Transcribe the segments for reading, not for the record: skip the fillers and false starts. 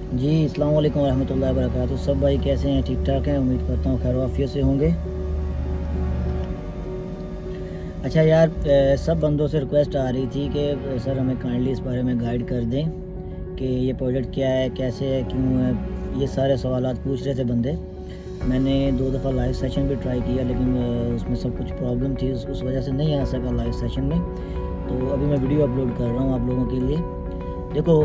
जी, अस्सलाम वालेकुम रहमतुल्लाहि व बरकातहू। सब भाई कैसे हैं? ठीक ठाक हैं? उम्मीद करता हूँ खैर वाफियत से होंगे। अच्छा यार, सब बंदों से रिक्वेस्ट आ रही थी कि सर हमें काइंडली इस बारे में गाइड कर दें कि ये प्रोजेक्ट क्या है, कैसे है, क्यों है। ये सारे सवालात पूछ रहे थे बंदे। मैंने 2 दफ़ा लाइव सेशन भी ट्राई किया, लेकिन उसमें सब कुछ प्रॉब्लम थी, उस वजह से नहीं आ सका लाइव सेशन में। तो अभी मैं वीडियो अपलोड कर रहा हूँ आप लोगों के लिए। देखो,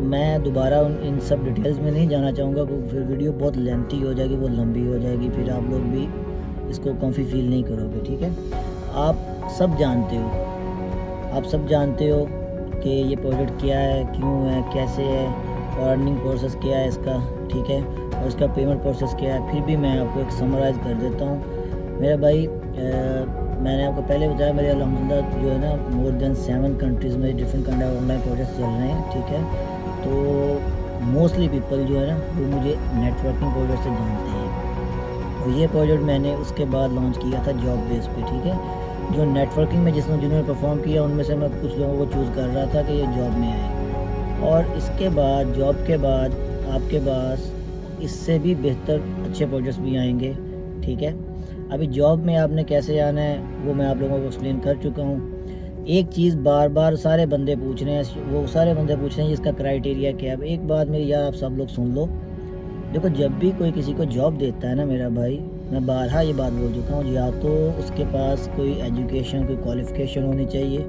मैं दोबारा इन सब डिटेल्स में नहीं जाना चाहूँगा, क्योंकि फिर वीडियो बहुत लेंथी हो जाएगी, बहुत लंबी हो जाएगी, फिर आप लोग भी इसको कम्फी फील नहीं करोगे। ठीक है, आप सब जानते हो, आप सब जानते हो कि ये प्रोजेक्ट क्या है, क्यों है, कैसे है, और अर्निंग प्रोसेस क्या है इसका। ठीक है, और इसका पेमेंट प्रोसेस क्या है। फिर भी मैं आपको एक समराइज़ कर देता हूँ मेरा भाई। मैंने आपको पहले बताया, मेरे अल्हम्दुलिल्लाह जो है ना, मोर देन 7 कंट्रीज़ में different kind of online projects चल रहे हैं। ठीक है, तो मोस्टली पीपल जो है ना, वो मुझे नेटवर्किंग प्रोजेक्ट से जानते हैं। और ये प्रोजेक्ट मैंने उसके बाद लॉन्च किया था जॉब बेस पे। ठीक है, जो नेटवर्किंग में जिन्होंने परफॉर्म किया, उनमें से मैं कुछ लोगों को चूज़ कर रहा था कि ये जॉब में आए। और इसके बाद, जॉब के बाद, आपके पास इससे भी बेहतर अच्छे प्रोजेक्ट्स भी आएंगे। ठीक है, अभी जॉब में आपने कैसे आना है वो मैं आप लोगों को एक्सप्लेन कर चुका हूँ। एक चीज़ बार बार सारे बंदे पूछ रहे हैं, वो सारे बंदे पूछ रहे हैं इसका क्राइटेरिया क्या है। एक बात मेरी यार आप सब लोग सुन लो। देखो, जब भी कोई किसी को जॉब देता है ना मेरा भाई, मैं बारहा ये बात बोल चुका हूँ, या तो उसके पास कोई एजुकेशन, कोई क्वालिफ़िकेशन होनी चाहिए,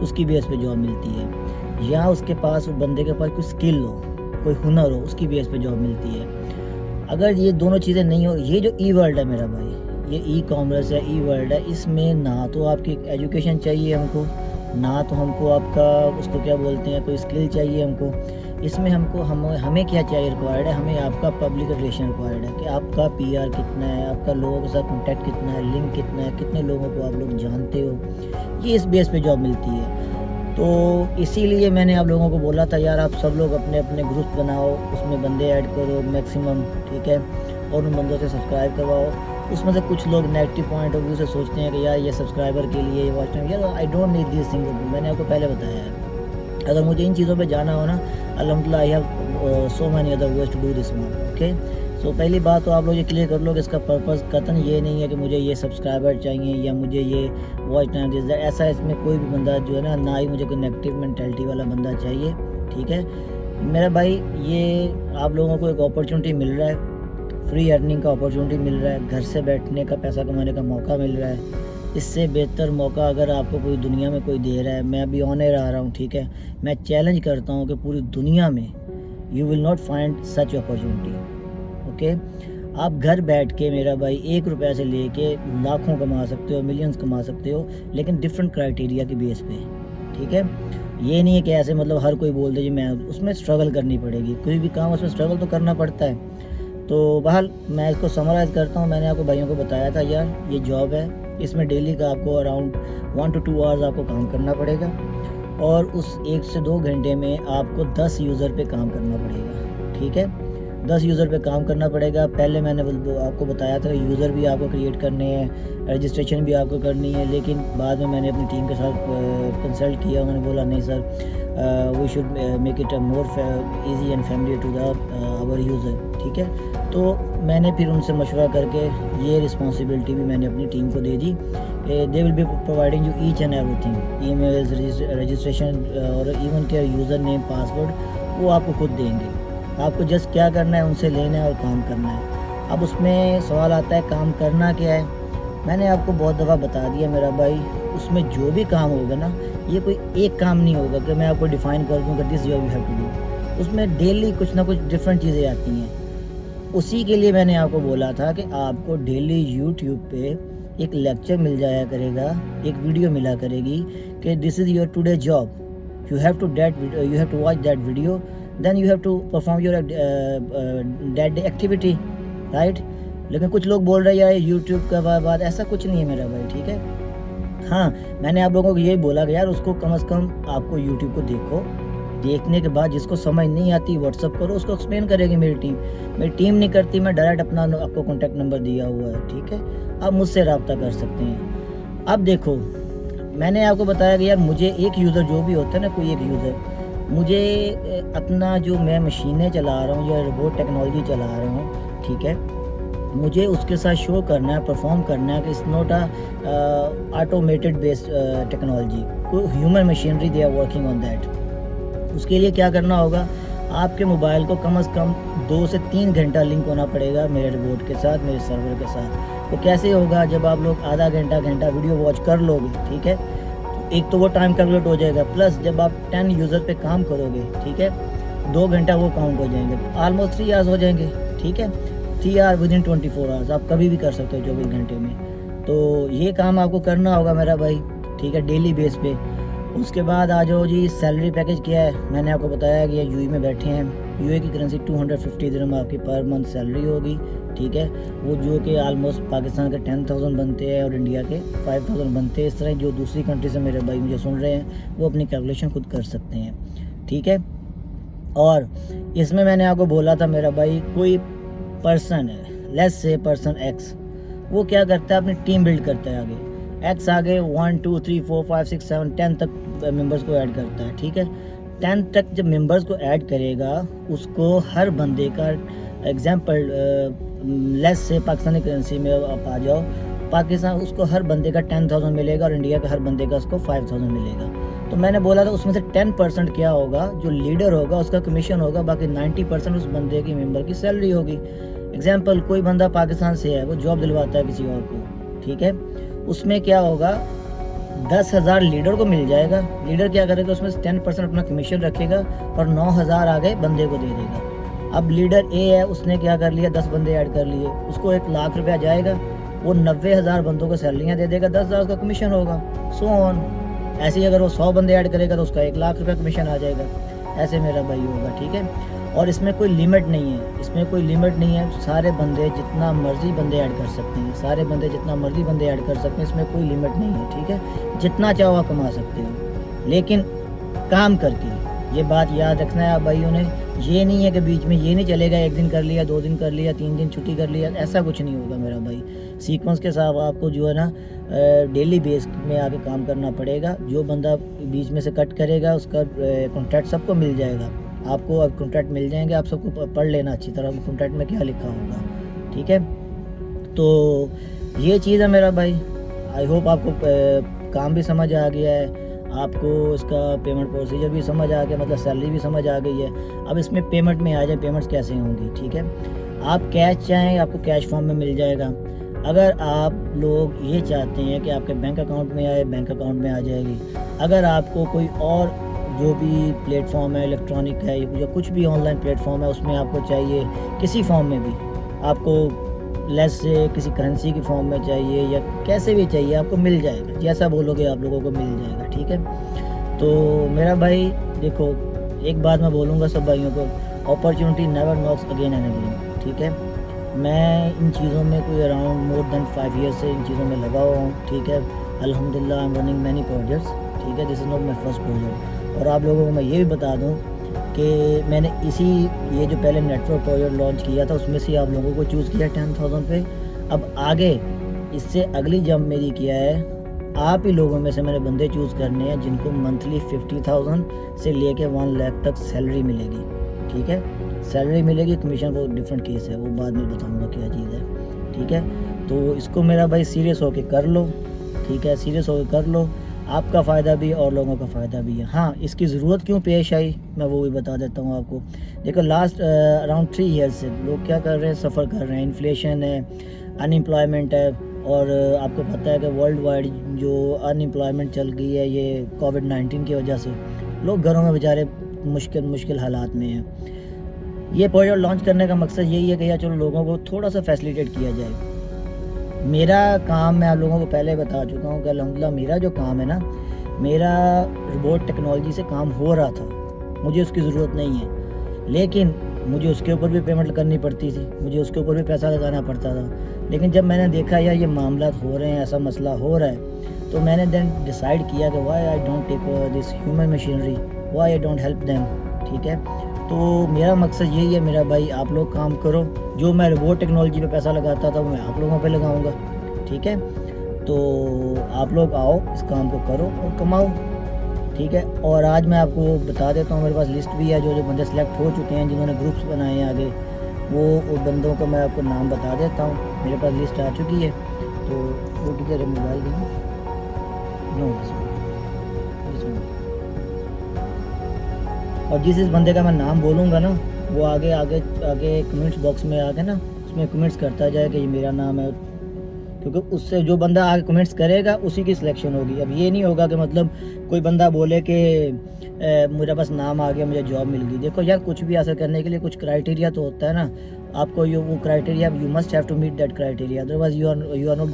उसकी बेस पे जॉब मिलती है, या उसके पास, उस बंदे के पास कोई स्किल हो, कोई हुनर हो, उसकी बेस पे जॉब मिलती है। अगर ये दोनों चीज़ें नहीं हो, ये जो ई वर्ल्ड है मेरा भाई, ये ई कॉमर्स है, ई वर्ल्ड है, इसमें ना तो आपकी एजुकेशन चाहिए हमको, ना तो हमको आपका, उसको क्या बोलते हैं, कोई स्किल चाहिए हमको। इसमें हमें क्या चाहिए, रिक्वायर्ड है हमें आपका पब्लिक रिलेशन रिक्वायर्ड है, कि आपका पीआर कितना है, आपका लोगों के साथ कॉन्टैक्ट कितना है, लिंक कितना है, कितने लोगों को आप लोग जानते हो। ये इस बेस पे जॉब मिलती है। तो इसीलिए मैंने आप लोगों को बोला था यार, आप सब लोग अपने अपने ग्रुप बनाओ, उसमें बंदे ऐड करो मैक्सिमम। ठीक है, और उन बंदों से सब्सक्राइब करवाओ। उसमें से कुछ लोग नेगेटिव पॉइंट ऑफ व्यू से सोचते हैं कि यार ये सब्सक्राइबर के लिए, ये वॉच टाइम, यार I don't need this thing. मैंने आपको पहले बताया है, अगर मुझे इन चीज़ों पे जाना हो ना, अल्हम्दुलिल्लाह I have so many other ways to do this one. Okay, so पहली बात तो आप लोग ये क्लियर कर लो कि इसका पर्पस कतन ये नहीं है कि मुझे ये सब्सक्राइबर चाहिए या मुझे ये वॉच टाइम दिस दैट। ऐसा इसमें कोई भी बंदा जो है ना ही मुझे कोई नेगेटिव मेंटालिटी वाला बंदा चाहिए। ठीक है मेरा भाई, ये आप लोगों को एक अपॉर्चुनिटी मिल रहा है, फ्री अर्निंग का अपॉर्चुनिटी मिल रहा है, घर से बैठने का, पैसा कमाने का मौका मिल रहा है। इससे बेहतर मौका अगर आपको कोई दुनिया में कोई दे रहा है, मैं अभी ऑन एयर आ रहा हूँ। ठीक है, मैं चैलेंज करता हूँ कि पूरी दुनिया में you will not find such opportunity. Okay, आप घर बैठ के मेरा भाई 1 रुपये से लेके लाखों कमा सकते हो, मिलियंस कमा सकते हो, लेकिन डिफरेंट क्राइटेरिया की बेस पे। ठीक है, ये नहीं है कि ऐसे मतलब हर कोई बोल दे जी मैं, उसमें स्ट्रगल करनी पड़ेगी, कोई भी काम उसमें स्ट्रगल तो करना पड़ता है। तो बहरहाल मैं इसको समराइज़ करता हूँ। मैंने आपको भाइयों को बताया था यार, ये जॉब है, इसमें डेली का आपको अराउंड 1 to 2 आवर्स आपको काम करना पड़ेगा, और उस 1 से 2 घंटे में आपको 10 यूज़र पे काम करना पड़ेगा। ठीक है, 10 यूज़र पे काम करना पड़ेगा। पहले मैंने आपको बताया था यूज़र भी आपको क्रिएट करने हैं, रजिस्ट्रेशन भी आपको करनी है, लेकिन बाद में मैंने अपनी टीम के साथ कंसल्ट किया। उन्होंने बोला नहीं sir, we should make it more easy and family to the our user. ठीक है, तो मैंने फिर उनसे मशवरा करके ये रिस्पॉन्सिबिलिटी भी मैंने अपनी टीम को दे दी। They will be providing you each and everything, emails, registration और इवन के यूज़र नेम, पासवर्ड, वो आपको खुद देंगे। आपको जस्ट क्या करना है, उनसे लेना है और काम करना है। अब उसमें सवाल आता है काम करना क्या है। मैंने आपको बहुत दफ़ा बता दिया मेरा भाई, उसमें जो भी काम होगा ना, ये कोई एक काम नहीं होगा कि मैं आपको डिफ़ाइन कर दूँ कि this job you have to do. उसमें डेली कुछ ना कुछ डिफरेंट चीज़ें आती हैं। उसी के लिए मैंने आपको बोला था कि आपको डेली यूट्यूब पे एक लेक्चर मिल जाया करेगा, एक वीडियो मिला करेगी कि this is your today job, you have to watch that video, then you have to perform your that day activity, right. लेकिन कुछ लोग बोल रहे हैं यार यूट्यूब का बाद, ऐसा कुछ नहीं है मेरा भाई। ठीक है, हाँ, मैंने आप लोगों को यही बोला कि यार उसको कम से कम आपको यूट्यूब को देखो, देखने के बाद जिसको समझ नहीं आती व्हाट्सअप करो, उसको एक्सप्लेन करेगी मेरी टीम। मेरी टीम नहीं करती, मैं डायरेक्ट अपना आपको कॉन्टैक्ट नंबर दिया हुआ है। ठीक है, आप मुझसे रब्ता कर सकते हैं। अब देखो, मैंने आपको बताया कि यार मुझे एक यूज़र जो भी होता है ना, कोई एक यूज़र, मुझे अपना जो मैं मशीनें चला रहा हूँ या रोबोट टेक्नोलॉजी चला रहा हूँ, ठीक है, मुझे उसके साथ शो करना है, परफॉर्म करना है कि it's not automated based technology, human machinery they are working on that. उसके लिए क्या करना होगा, आपके मोबाइल को कम से कम 2 से 3 घंटा लिंक होना पड़ेगा मेरे रोबोट के साथ, मेरे सर्वर के साथ। तो कैसे होगा, जब आप लोग आधा घंटा वीडियो वॉच कर लोगे, ठीक है, तो एक तो वो टाइम कैलकुलेट हो जाएगा, प्लस जब आप 10 यूज़र पे काम करोगे, ठीक है, 2 घंटा वो काउंट हो जाएंगे, ऑलमोस्ट 3 आवर्स हो जाएंगे, ठीक है, 3 आवर विदिन 24 आवर्स आप कभी भी कर सकते हो 24 घंटे में। तो ये काम आपको करना होगा मेरा भाई, ठीक है, डेली बेस पे। उसके बाद आ जाओ जी, सैलरी पैकेज क्या है, मैंने आपको बताया कि यूएई में बैठे हैं, यूएई की करेंसी 250 दिरहम आपकी पर मंथ सैलरी होगी, ठीक है, वो जो कि आलमोस्ट पाकिस्तान के 10,000 बनते हैं और इंडिया के 5,000 बनते हैं। इस तरह जो दूसरी कंट्री से मेरे भाई मुझे सुन रहे हैं वो अपनी कैलकुलेशन खुद कर सकते हैं, ठीक है। और इसमें मैंने आपको बोला था मेरा भाई, कोई पर्सन है, लेट्स से पर्सन एक्स, वो क्या करता है, अपनी टीम बिल्ड करता है, आगे एक्स आगे 1 2 3 4 5 6 7 10 तक मेंबर्स को ऐड करता है, ठीक है। 10 तक जब मेंबर्स को ऐड करेगा, उसको हर बंदे का एग्जांपल लेस से पाकिस्तानी करेंसी में आप आ जाओ, पाकिस्तान उसको हर बंदे का 10,000 मिलेगा और इंडिया का हर बंदे का उसको 5,000 मिलेगा। तो मैंने बोला था उसमें से 10% क्या होगा, जो लीडर होगा उसका कमीशन होगा, बाकी 90% उस बंदे की मेंबर की सैलरी होगी। एग्जाम्पल, कोई बंदा पाकिस्तान से है, वो जॉब दिलवाता है किसी और को, ठीक है, उसमें क्या होगा, 10,000 लीडर को मिल जाएगा। लीडर क्या करेगा, उसमें से 10% अपना कमीशन रखेगा और 9,000 आगे बंदे को दे देगा। अब लीडर ए है, उसने क्या कर लिया, 10 बंदे ऐड कर लिए, उसको 1 लाख रुपया जाएगा, वो 90,000 बंदों को सैलरियाँ दे देगा, 10,000 का कमीशन होगा, सो ऑन। ऐसे ही अगर वो 100 बंदे ऐड करेगा तो उसका 1 लाख रुपया कमीशन आ जाएगा। ऐसे मेरा भाई होगा, ठीक है। और इसमें कोई लिमिट नहीं है, इसमें कोई लिमिट नहीं है, सारे बंदे जितना मर्जी बंदे ऐड कर सकते हैं, सारे बंदे जितना मर्जी बंदे ऐड कर सकते हैं, इसमें कोई लिमिट नहीं है, ठीक है। जितना चाहो आप कमा सकते हो, लेकिन काम करके, ये बात याद रखना है आप भाइयों ने। ये नहीं है कि बीच में ये नहीं चलेगा, 1 दिन कर लिया, 2 दिन कर लिया, 3 दिन छुट्टी कर लिया, ऐसा कुछ नहीं होगा मेरा भाई। सीक्वेंस के साथ आपको जो है ना डेली बेस में आके काम करना पड़ेगा। जो बंदा बीच में से कट करेगा उसका कॉन्ट्रैक्ट सबको मिल जाएगा, आपको अब कॉन्ट्रैक्ट मिल जाएंगे, आप सबको पढ़ लेना अच्छी तरह कॉन्ट्रैक्ट में क्या लिखा होगा, ठीक है। तो ये चीज़ है मेरा भाई। आई होप आपको काम भी समझ आ गया है, आपको इसका पेमेंट प्रोसीजर भी समझ आ गया, मतलब सैलरी भी समझ आ गई है। अब इसमें पेमेंट में आ जाए, पेमेंट्स कैसे होंगी, ठीक है। आप कैश चाहें, आपको कैश फॉर्म में मिल जाएगा। अगर आप लोग ये चाहते हैं कि आपके बैंक अकाउंट में आए, बैंक अकाउंट में आ जाएगी। अगर आपको कोई और जो भी प्लेटफॉर्म है, इलेक्ट्रॉनिक है या कुछ भी ऑनलाइन प्लेटफॉर्म है, उसमें आपको चाहिए किसी फॉर्म में भी, आपको लेस से किसी करेंसी की फॉर्म में चाहिए या कैसे भी चाहिए, आपको मिल जाएगा, जैसा बोलोगे आप लोगों को मिल जाएगा, ठीक है। तो मेरा भाई देखो, एक बात मैं बोलूँगा सब भाइयों को, opportunity never knocks again and again, ठीक है। मैं इन चीज़ों में कोई अराउंड मोर देन 5 ईयर्स से इन चीज़ों में लगा हुआ हूँ, ठीक है। अल्हम्दुलिल्लाह I am running many projects, ठीक है, this is not my first project. और आप लोगों को मैं ये भी बता दूँ कि मैंने ये जो पहले नेटवर्क प्रोजेक्ट लॉन्च किया था, उसमें से आप लोगों को चूज़ किया 10,000 पे। अब आगे इससे अगली जंप मेरी किया है, आप ही लोगों में से मैंने बंदे चूज़ करने हैं जिनको मंथली 50,000 से लेके 1 लाख तक सैलरी मिलेगी, ठीक है। सैलरी मिलेगी, कमीशन वो डिफरेंट केस है, वो बाद में बताऊंगा क्या चीज़ है, ठीक है। तो इसको मेरा भाई सीरियस होके कर लो, ठीक है, सीरियस होके कर लो, आपका फ़ायदा भी और लोगों का फ़ायदा भी है। हाँ, इसकी ज़रूरत क्यों पेश आई मैं वो भी बता देता हूँ आपको। देखो, लास्ट अराउंड 3 ईयर्स से लोग क्या कर रहे हैं, सफ़र कर रहे हैं, इन्फ्लेशन है, अनएम्प्लॉयमेंट है, और आपको पता है कि वर्ल्ड वाइड जो अनएम्प्लॉयमेंट चल गई है ये कोविड-19 की वजह से, लोग घरों में बेचारे मुश्किल हालात में हैं। ये प्रोजेक्ट लॉन्च करने का मकसद यही है कि यार चलो लोगों को थोड़ा सा फैसिलिटेट किया जाए। मेरा काम मैं आप लोगों को पहले बता चुका हूँ कि अल्हम्दुलिल्लाह मेरा जो काम है ना, मेरा रोबोट टेक्नोलॉजी से काम हो रहा था, मुझे उसकी ज़रूरत नहीं है, लेकिन मुझे उसके ऊपर भी पेमेंट करनी पड़ती थी, मुझे उसके ऊपर भी पैसा लगाना पड़ता था। लेकिन जब मैंने देखा यार ये मामला हो रहे हैं, ऐसा मसला हो रहा है, तो मैंने देन डिसाइड किया कि why I don't take this human machinery, why I don't help them, ठीक है। तो मेरा मकसद यही है मेरा भाई, आप लोग काम करो, जो मैं रोबोट टेक्नोलॉजी पे पैसा लगाता था वो मैं आप लोगों पे लगाऊंगा, ठीक है। तो आप लोग आओ, इस काम को करो और कमाओ, ठीक है। और आज मैं आपको बता देता हूँ, मेरे पास लिस्ट भी है जो बंदे सेलेक्ट हो चुके हैं, जिन्होंने ग्रुप्स बनाए हैं आगे, वो बंदों को मैं आपको नाम बता देता हूँ। मेरे पास लिस्ट आ चुकी है। तो वो किधर है मोबाइल की? नो, और जिस बंदे का मैं नाम बोलूँगा ना, वो आगे आगे आगे कमेंट्स बॉक्स में आके ना उसमें कमेंट्स करता जाए कि ये मेरा नाम है, क्योंकि उससे जो बंदा आगे कमेंट्स करेगा उसी की सिलेक्शन होगी। अब ये नहीं होगा कि मतलब कोई बंदा बोले कि मेरे पास नाम आ गया, मुझे जॉब मिल गई। देखो यार, कुछ भी हासिल करने के लिए कुछ क्राइटेरिया तो होता है ना। आपको वो criteria, you must have to meet that criteria, otherwise you are not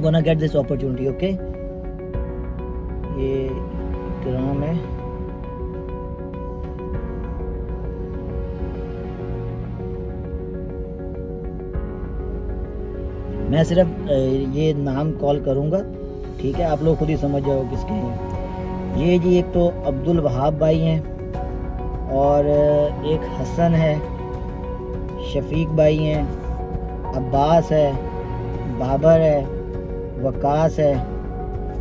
gonna get this opportunity. Okay, ये इकराम है। मैं सिर्फ ये नाम कॉल करूँगा, ठीक है, आप लोग खुद ही समझ जाओ किसके हैं ये जी। एक तो अब्दुल वहाब भाई हैं, और एक हसन है, शफीक भाई हैं, अब्बास है, बाबर है, वकास है,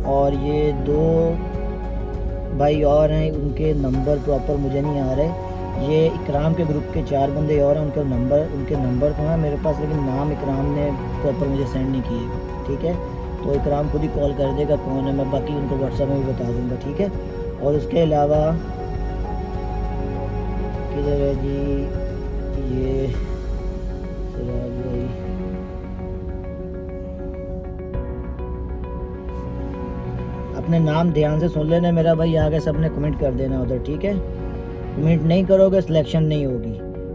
और ये 2 भाई और हैं, उनके नंबर प्रॉपर मुझे नहीं आ रहे। ये इकराम के ग्रुप के 4 बंदे और हैं, उनके नंबर तो हैं मेरे पास, लेकिन नाम इकराम ने प्रॉपर मुझे सेंड नहीं किए। ठीक है, तो इकराम खुद ही कॉल कर देगा कौन है, मैं बाकी उनको व्हाट्सएप में भी बता दूंगा। ठीक है, और उसके अलावा किधर है जी ये अपने नाम ध्यान से सुन लेना मेरा भाई, आगे सबने कमेंट कर देना उधर। ठीक है, कमेंट नहीं करोगे सिलेक्शन नहीं होगी,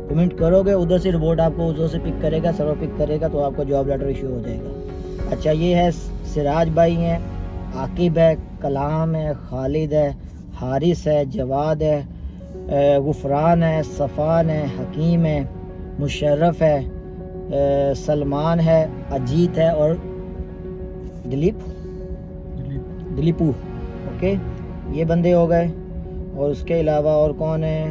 कमेंट करोगे उधर से रिपोर्ट आपको उधर से पिक करेगा, सर्वर पिक करेगा, तो आपका जॉब लेटर इशू हो जाएगा। अच्छा, ये है सिराज भाई हैं, आकिब है, कलाम है, खालिद है, हारिस है, जवाद है, गुफरान है, सफ़ान है, हकीम है, मुशर्रफ है, सलमान है, अजीत है, और दिलीपू। ओके, ये बंदे हो गए। और उसके अलावा और कौन है?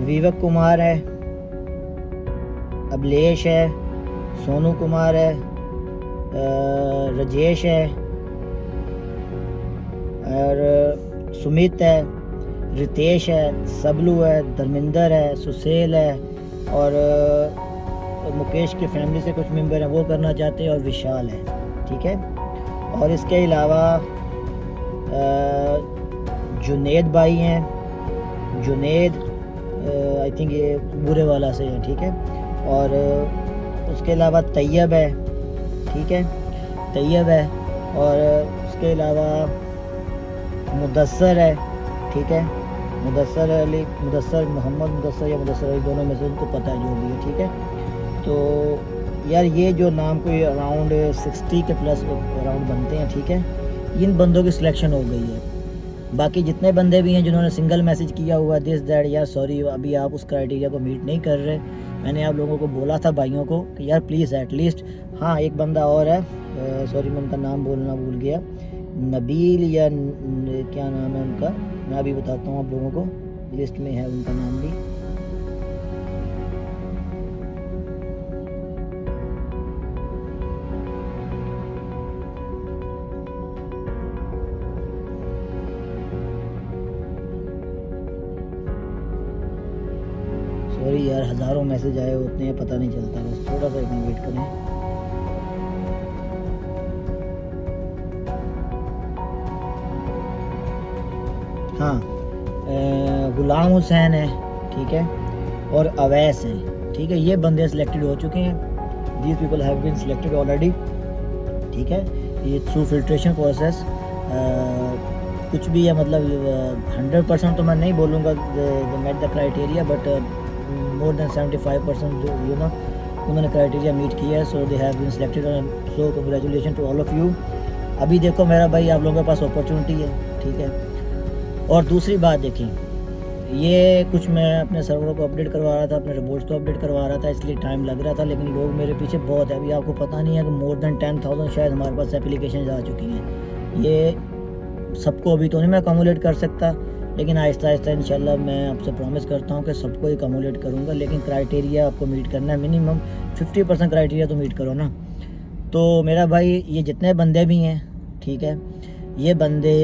विवेक कुमार है, अभिलेश है, सोनू कुमार है, राजेश है, और सुमित है, रितेश है, सबलू है, धर्मिंदर है, सुसेल है, और मुकेश के फैमिली से कुछ मेंबर हैं वो करना चाहते हैं, और विशाल है। ठीक है, और इसके अलावा जुनेद भाई हैं, जुनेद आई थिंक ये बुरे वाला से है। ठीक है, और उसके अलावा तैयब है। ठीक है, तैयब है, और उसके अलावा मुदस्सर है। ठीक है, मुदस्सर अली, मुदस्सर मोहम्मद मुदस्सर या मुदस्सर अली, दोनों में से उनको पता है जो भी है। ठीक है, तो यार ये जो नाम कोई अराउंड 60 के प्लस अराउंड बनते हैं। ठीक है, इन बंदों की सिलेक्शन हो गई है। बाकी जितने बंदे भी हैं जिन्होंने सिंगल मैसेज किया हुआ दिस दैट यार सॉरी अभी आप उस क्राइटेरिया को मीट नहीं कर रहे, मैंने आप लोगों को बोला था भाइयों को कि यार प्लीज़ एटलीस्ट। हाँ, एक बंदा और है, सॉरी मैं उनका नाम बोलना भूल गया, नबील या क्या नाम है उनका, मैं अभी बताता हूँ आप लोगों को, लिस्ट में है उनका नाम भी। सॉरी यार, हज़ारों मैसेज आए होते हैं, पता नहीं चलता, बस थोड़ा सा इतना वेट करें। हाँ, गुलाम हुसैन है। ठीक है, और अवैस है। ठीक है, ये बंदे सिलेक्टेड हो चुके हैं, these people have been selected already. ठीक है, ये थ्रू फिल्ट्रेशन प्रोसेस कुछ भी है, मतलब 100% तो मैं नहीं बोलूँगा met the criteria, but more than 75% you know उन्होंने क्राइटेरिया मीट किया है, so they have been selected, so congratulation to all of you. अभी देखो मेरा भाई, आप लोगों के पास अपॉर्चुनिटी है। ठीक है, और दूसरी बात देखें, ये कुछ मैं अपने सर्वर को अपडेट करवा रहा था, अपने रिपोर्ट्स को अपडेट करवा रहा था, इसलिए टाइम लग रहा था, लेकिन लोग मेरे पीछे बहुत है। अभी आपको पता नहीं है कि मोर देन 10,000 शायद हमारे पास एप्लीकेशन आ चुकी हैं। ये सबको अभी तो नहीं मैं कम्युलेट कर सकता, लेकिन आहिस्ता आहिस्ता इंशाल्लाह मैं आपसे प्रॉमिस करता हूँ कि सबको एकमोडेट करूँगा, लेकिन क्राइटेरिया आपको मीट करना है, मिनिमम 50% क्राइटेरिया तो मीट करो ना। तो मेरा भाई ये जितने बंदे भी हैं, ठीक है, ये बंदे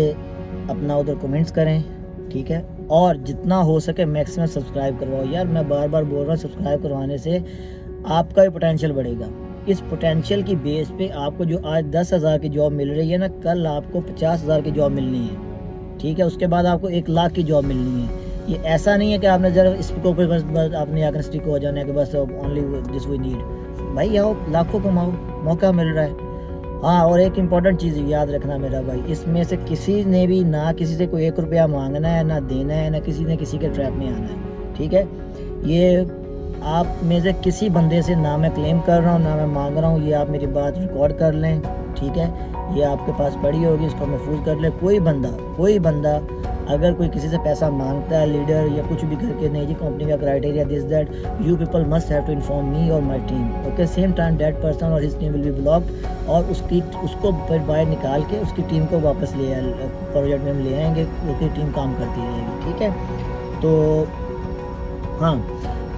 अपना उधर कमेंट्स करें, ठीक है, और जितना हो सके मैक्सिमम सब्सक्राइब करवाओ यार। मैं बार बार बोल रहा हूँ, सब्सक्राइब करवाने से आपका भी पोटेंशियल बढ़ेगा। इस पोटेंशियल की बेस पे आपको जो आज 10,000 की जॉब मिल रही है ना, कल आपको 50,000 की जॉब मिलनी है, ठीक है, उसके बाद आपको 1 लाख की जॉब मिलनी है। ये ऐसा नहीं है कि आपने जरा इसको पे बस आपने आकर स्टिक हो जाना है कि बस ओनली दिस वी नीड। भाई आओ, लाखों कमाओ, मौका मिल रहा है। हाँ, और एक इम्पॉर्टेंट चीज़ याद रखना मेरा भाई, इसमें से किसी ने भी ना किसी से कोई 1 रुपया मांगना है, ना देना है, ना किसी ने किसी के ट्रैप में आना है, ठीक है। ये आप में से किसी बंदे से ना मैं क्लेम कर रहा हूँ, ना मैं मांग रहा हूँ, ये आप मेरी बात रिकॉर्ड कर लें, ठीक है, ये आपके पास पड़ी होगी, इसको महफूज कर लें। कोई बंदा अगर कोई किसी से पैसा मांगता है, लीडर या कुछ भी करके, नहीं जी कंपनी का criteria this that, you people must have to inform me और my team, okay. Same time that person और his team will be blocked, और उसको फिर बाहर निकाल के उसकी टीम को वापस प्रोजेक्ट में हम ले आएंगे, उसकी टीम काम करती रहेगी, ठीक है। तो हाँ,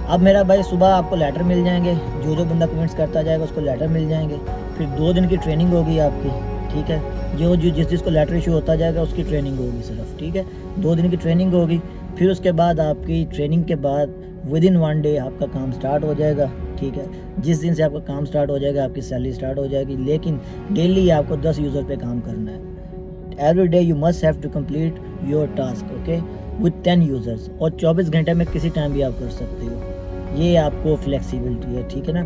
अब मेरा भाई सुबह आपको लेटर मिल जाएंगे, जो बंदा कमेंट्स करता जाएगा उसको लेटर मिल जाएंगे। फिर 2 दिन की ट्रेनिंग होगी आपकी, ठीक है, जो जिसको लेटर इशू होता जाएगा उसकी ट्रेनिंग होगी सिर्फ, ठीक है, 2 दिन की ट्रेनिंग होगी। फिर उसके बाद आपकी ट्रेनिंग के बाद विदिन 1 डे आपका काम स्टार्ट हो जाएगा, ठीक है। जिस दिन से आपका काम स्टार्ट हो जाएगा आपकी सैलरी स्टार्ट हो जाएगी, लेकिन डेली आपको 10 यूज़र पे काम करना है। Every day you must have to complete your task, okay, with 10 users, और 24 घंटे में किसी टाइम भी आप कर सकते हो। ये आपको फ्लेक्सिबिलिटी है, ठीक है ना।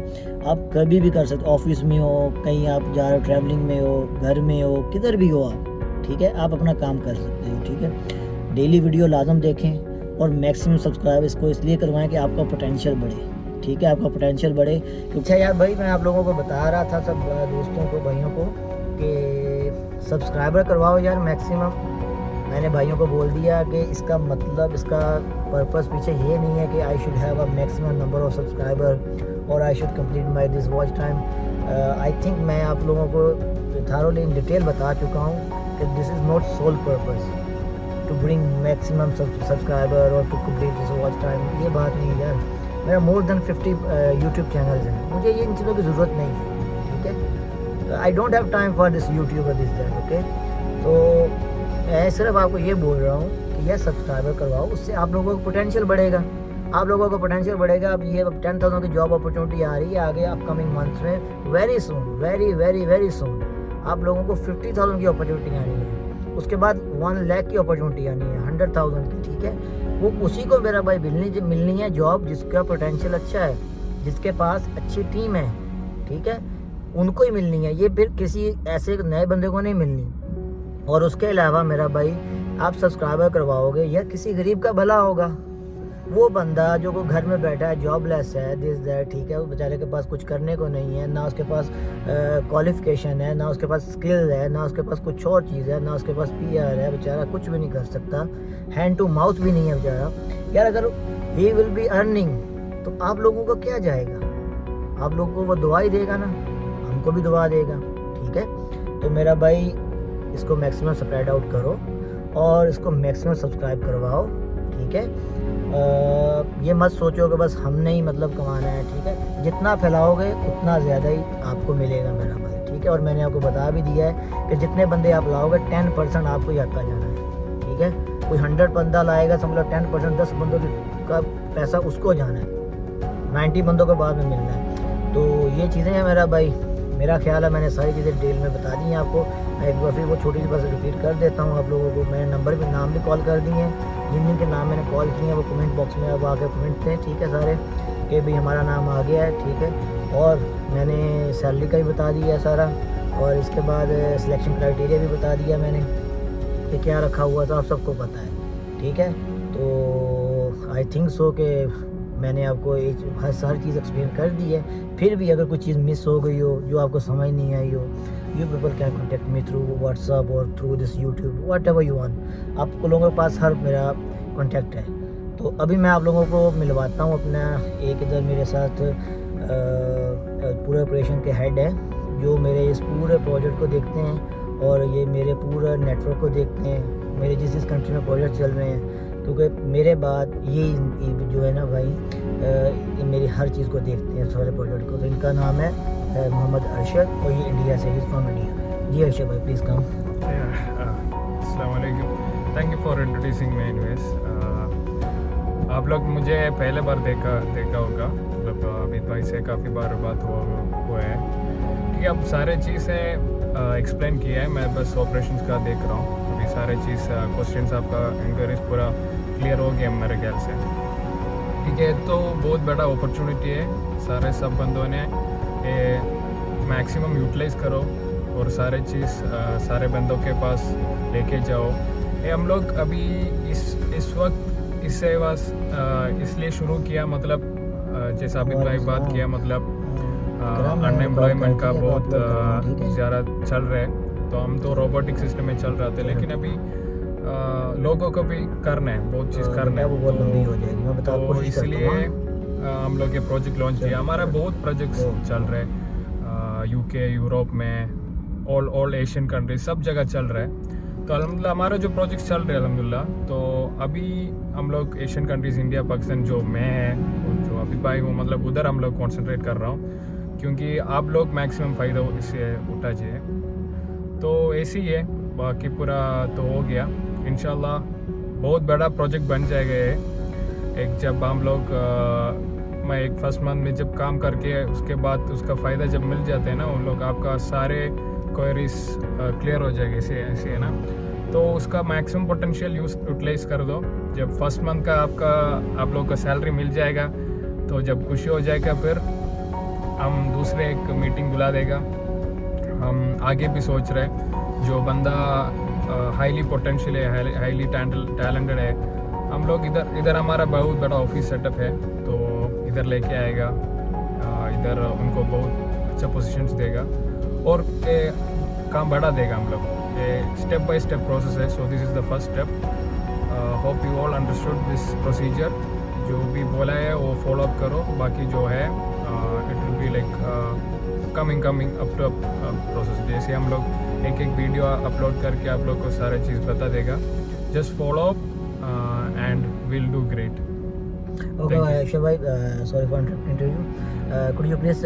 आप कभी भी कर सकते, ऑफिस में हो, कहीं आप जा रहे हो, ट्रैवलिंग में हो, घर में हो, किधर भी हो आप, ठीक है, आप अपना काम कर सकते हो, ठीक है। डेली वीडियो लाजम देखें और मैक्सिमम सब्सक्राइब इसको इसलिए करवाएं कि आपका पोटेंशियल बढ़े, ठीक है, आपका पोटेंशियल बढ़े। अच्छा यार भाई, मैं आप लोगों को बता रहा था, सब दोस्तों को, भाइयों को, कि सब्सक्राइबर करवाओ यार मैक्सिमम। मैंने भाइयों को बोल दिया कि इसका मतलब, इसका पर्पस पीछे ये नहीं है कि I should have a maximum number of subscriber और I should complete my this watch time. I think मैं आप लोगों को थारोली इन डिटेल बता चुका हूँ कि this is not sole purpose to bring maximum subscriber और to complete this watch time. ये बात नहीं है यार, मेरा मोर देन 50 यूट्यूब चैनल्स हैं, मुझे ये इन चीज़ों की ज़रूरत नहीं है, ठीक है। I don't have time for this YouTube और दिस दैट, ओके। तो मैं सिर्फ आपको ये बोल रहा हूँ कि यह सब्सक्राइबर करवाओ, उससे आप लोगों का पोटेंशियल बढ़ेगा, आप लोगों का पोटेंशियल बढ़ेगा। अब ये 10,000 की जॉब अपॉर्चुनिटी आ रही है आगे अपकमिंग मंथ्स में, वेरी सून, वेरी सून आप लोगों को 50,000 की अपॉर्चुनिटी आनी है, उसके बाद 1 लाख की अपॉर्चुनिटी आनी है, 100,000 की, ठीक है। वो उसी को मेरा भाई मिलनी है जॉब जिसका पोटेंशियल अच्छा है, जिसके पास अच्छी टीम है, ठीक है, उनको ही मिलनी है। ये फिर किसी ऐसे नए बंदे को नहीं मिलनी। और उसके अलावा मेरा भाई, आप सब्सक्राइबर करवाओगे या किसी गरीब का भला होगा। वो बंदा जो को घर में बैठा है, जॉबलेस है, दिस दैट, ठीक है, वो बेचारे के पास कुछ करने को नहीं है, ना उसके पास क्वालिफिकेशन है, ना उसके पास स्किल है, ना उसके पास कुछ और चीज़ है, ना उसके पास PR है, बेचारा कुछ भी नहीं कर सकता, हैंड टू माउथ भी नहीं है बेचारा यार। अगर ही विल बी अर्निंग तो आप लोगों को क्या जाएगा, आप लोगों को वो दुआ ही देगा ना, हमको भी दुआ देगा, ठीक है। तो मेरा भाई, इसको मैक्सिमम स्प्रेड आउट करो और इसको मैक्सिमम सब्सक्राइब करवाओ, ठीक है। ये मत सोचो कि बस हमने ही मतलब कमाना है, ठीक है, जितना फैलाओगे उतना ज़्यादा ही आपको मिलेगा मेरा भाई, ठीक है। और मैंने आपको बता भी दिया है कि जितने बंदे आप लाओगे 10% आपको ही आता जाना है, ठीक है। कोई 100 बंदा लाएगा, समझ लो 10%, 10 बंदों का पैसा उसको जाना है, 90 बंदों को बाद में मिलना है। तो ये चीज़ें हैं मेरा भाई, मेरा ख्याल है मैंने सारी चीज़ें डिटेल में बता दी हैं आपको। मैं एक बार फिर वो छोटी सी बस रिपीट कर देता हूँ आप लोगों को। मैंने नंबर पे नाम भी कॉल कर दिए हैं, जिन जिन के नाम मैंने कॉल किए हैं वो कमेंट बॉक्स में अब आके कमेंट थे, ठीक है, सारे कि भाई हमारा नाम आ गया है, ठीक है। और मैंने सैलरी का भी बता दिया है सारा, और इसके बाद सिलेक्शन क्राइटेरिया भी बता दिया मैंने कि क्या रखा हुआ था, आप सबको पता है, ठीक है। तो आई थिंक सो कि मैंने आपको हर चीज़ एक्सप्लेन कर दी है। फिर भी अगर कोई चीज़ मिस हो गई हो, जो आपको समझ नहीं आई हो, you people can contact me through WhatsApp और through this YouTube, whatever you want. आपको लोगों के पास हर मेरा कॉन्टेक्ट है। तो अभी मैं आप लोगों को मिलवाता हूँ अपना एक, इधर मेरे साथ पूरे ऑपरेशन के हेड है, जो मेरे इस पूरे प्रोजेक्ट को देखते हैं और ये मेरे पूरा नेटवर्क को देखते हैं, मेरे जिस कंट्री में प्रोजेक्ट चल रहे हैं, क्योंकि मेरे बाद ये जो है ना भाई ये मेरी हर चीज़ को देखते हैं सारे प्रोजेक्ट को। तो इनका नाम है मोहम्मद अरशद और ये इंडिया से, इज़ फ्रॉम इंडिया। जी अरशद भाई प्लीज़ कम। अस्सलाम वालेकुम, thank you for introducing me anyways. आप लोग मुझे पहले बार देखा होगा, मतलब अमित भाई से काफ़ी बार बात हुआ है कि अब सारे चीज़ें एक्सप्लेन किया है, मैं बस ऑपरेशंस का देख रहा हूँ। अभी सारे चीज़ क्वेश्चंस आपका इंक्वायरीज पूरा क्लियर हो गया मेरे ख्याल से, ठीक है। तो बहुत बड़ा अपॉर्चुनिटी है, सारे सब बंदों ने मैक्सिमम यूटिलाइज़ करो और सारे चीज़ सारे बंदों के पास लेके जाओ। ये हम लोग अभी इस वक्त इससे बस इसलिए शुरू किया, मतलब जैसा अमित भाई बात किया, मतलब अनएम्प्लॉयमेंट का बहुत ज़्यादा चल रहा है, तो हम तो रोबोटिक सिस्टम में चल रहे थे, लेकिन अभी लोगों को भी करना है, बहुत चीज़ करना है, तो इसलिए हम लोग ये प्रोजेक्ट लॉन्च किया। हमारा बहुत प्रोजेक्ट्स चल रहे हैं यूके, यूरोप में, ऑल एशियन कंट्रीज, सब जगह चल रहा है। तो अल्हम्दुलिल्लाह हमारा जो प्रोजेक्ट चल रहे हैं अल्हम्दुलिल्लाह, तो अभी हम लोग एशियन कंट्रीज़, इंडिया, पाकिस्तान, जो मैं है और जो अभी भाई हूँ, मतलब उधर हम लोग कॉन्सेंट्रेट कर रहा हूँ, क्योंकि आप लोग मैक्सिमम फ़ायदा इससे उठा चाहिए। तो ऐसे ही है, बाकी पूरा तो हो गया इंशाल्लाह, बहुत बड़ा प्रोजेक्ट बन जाएगा ये। एक जब हम लोग मैं एक फर्स्ट मंथ में जब काम करके उसके बाद उसका फ़ायदा जब मिल जाते हैं ना उन लोग, आपका सारे क्वेरीज क्लियर हो जाएगी, ऐसे है ना। तो उसका मैक्सिमम पोटेंशियल यूटिलाइज़ कर दो। जब फर्स्ट मंथ का आप लोग का सैलरी मिल जाएगा तो जब खुशी हो जाएगा, फिर हम दूसरे एक मीटिंग बुला देगा। हम आगे भी सोच रहे हैं, जो बंदा हाईली पोटेंशियल है, हाईली टैलेंटेड है, हम लोग इधर हमारा बहुत बड़ा ऑफिस सेटअप है, तो इधर लेके आएगा, इधर उनको बहुत अच्छा पोजीशंस देगा और काम बढ़ा देगा हम लोग। स्टेप बाय स्टेप प्रोसेस है, so this is the first step. Hope you all understood this procedure. जो भी बोला है वो फॉलो अप करो, बाकी जो है it will be like coming up to process. जैसे हम लोग एक वीडियो अपलोड करके आप लोग को सारी चीज़ बता देगा, just follow up and we'll do great. Okay, Shabbai, sorry for interrupting you. Could you please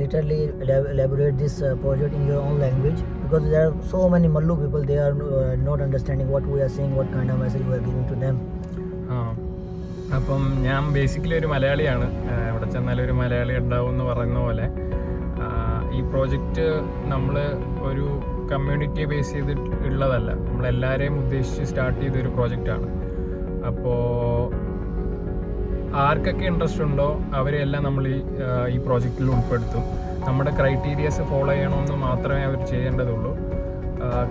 literally elaborate this project in your own language, because there are so many Mallu people, they are not understanding what we are saying, what kind of message we are giving to them. അപ്പം ഞാൻ basically ഒരു മലയാളിയാണ്, ഇവിടെ ചെന്നാലും ഒരു മലയാളി ഉണ്ടാവും എന്ന് പറയുന്ന പോലെ ഈ പ്രോജക്റ്റ് നമ്മൾ ഒരു കമ്മ്യൂണിറ്റിയെ ബേസ് ചെയ്തിട്ട് ഉള്ളതല്ല, നമ്മളെല്ലാവരെയും ഉദ്ദേശിച്ച് സ്റ്റാർട്ട് ചെയ്തൊരു പ്രോജക്റ്റാണ്. അപ്പോൾ ആർക്കൊക്കെ ഇൻട്രസ്റ്റ് ഉണ്ടോ അവരെല്ലാം നമ്മൾ ഈ പ്രോജക്റ്റിൽ ഉൾപ്പെടുത്തും. നമ്മുടെ ക്രൈറ്റീരിയസ് ഫോളോ ചെയ്യണമെന്ന് മാത്രമേ അവർ ചെയ്യേണ്ടതുള്ളൂ.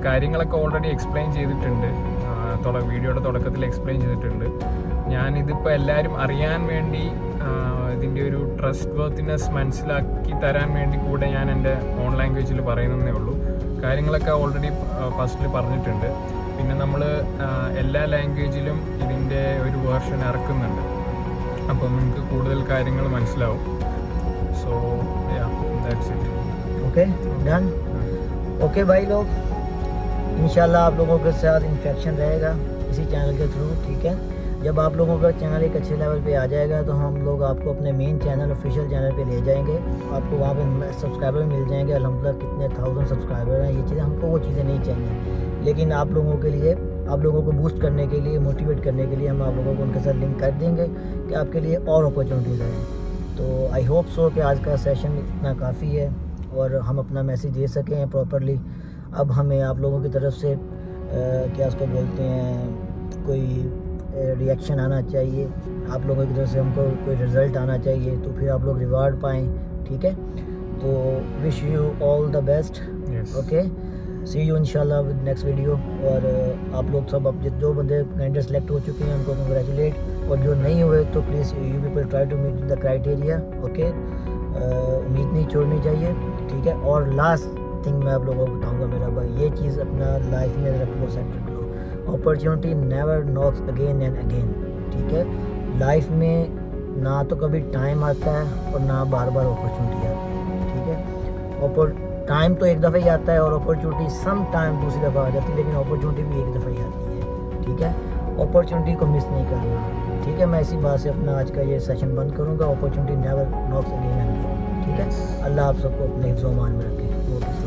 കാര്യങ്ങളൊക്കെ ഓൾറെഡി എക്സ്പ്ലെയിൻ ചെയ്തിട്ടുണ്ട്, വീഡിയോയുടെ തുടക്കത്തിൽ എക്സ്പ്ലെയിൻ ചെയ്തിട്ടുണ്ട്. ഞാനിതിപ്പോൾ എല്ലാവരും അറിയാൻ വേണ്ടി, ഇതിൻ്റെ ഒരു ട്രസ്റ്റ് വർത്തിനെസ് മനസ്സിലാക്കി തരാൻ വേണ്ടി കൂടെ ഞാൻ എൻ്റെ ഓൺ ലാംഗ്വേജിൽ പറയുന്നതേ ഉള്ളൂ. കാര്യങ്ങളൊക്കെ ഓൾറെഡി ഫസ്റ്റിൽ പറഞ്ഞിട്ടുണ്ട്. പിന്നെ നമ്മൾ എല്ലാ ലാംഗ്വേജിലും ഇതിൻ്റെ ഒരു വേർഷൻ ഇറക്കുന്നുണ്ട്, അപ്പം നിങ്ങൾക്ക് കൂടുതൽ കാര്യങ്ങൾ മനസ്സിലാവും. सो या that's it. Okay done. Okay भाई लोग, इंशाल्लाह आप लोगों के साथ इंटरेक्शन रहेगा इसी चैनल के थ्रू, ठीक है. जब आप लोगों का चैनल एक अच्छे लेवल पे आ जाएगा तो हम लोग आपको अपने मेन चैनल, ऑफिशियल चैनल पे ले जाएंगे. आपको वहाँ पे सब्सक्राइबर मिल जाएंगे. अल्हम्दुलिल्लाह कितने 1000 सब्सक्राइबर हैं. ये चीज़ें हमको, वो चीज़ें नहीं चाहिए, लेकिन आप लोगों के लिए, आप लोगों को बूस्ट करने के लिए, मोटिवेट करने के लिए हम आप लोगों को उनके साथ लिंक कर देंगे कि आपके लिए और अपॉर्चुनिटीज़ हैं. तो आई होप सो कि आज का सेशन इतना काफ़ी है और हम अपना मैसेज दे सकें प्रॉपरली. अब हमें आप लोगों की तरफ से क्या उसको बोलते हैं, कोई रिएक्शन आना चाहिए, आप लोगों की तरफ से हमको कोई रिज़ल्ट आना चाहिए, तो फिर आप लोग रिवार्ड पाएँ, ठीक है. तो wish you all the best. Okay, see you इंशाल्लाह विद नेक्स्ट वीडियो. और आप लोग सब, अब जो बंदे कैंडिडेट सेलेक्ट हो चुके हैं उनको कंग्रेचुलेट, और जो नहीं हुए तो please you people try to meet the criteria. Okay, उम्मीद नहीं छोड़नी चाहिए, ठीक है. और लास्ट थिंग मैं आप लोगों को बताऊंगा मेरा भाई, ये चीज़ अपना लाइफ में रख लो, सेट रख लो. Opportunity never knocks again and again, ठीक है. लाइफ में ना तो कभी टाइम आता है और ना बार बार अपॉर्चुनिटी आती है, ठीक है. टाइम तो एक दफ़ा ही आता है और अपॉर्चुनिटी सम टाइम दूसरी दफ़ा आ जाती है, लेकिन अपॉर्चुनिटी भी एक दफ़ा ही आती है, ठीक है। अपॉर्चुनिटी को मिस नहीं करना, ठीक है। मैं इसी बात से अपना आज का ये सेशन बंद करूँगा। अपॉर्चुनिटी नेवर नॉक्स अगेन, ठीक है। अल्लाह आप सबको अपने हिफ्ज़-ओ-अमान में रखे। ओके।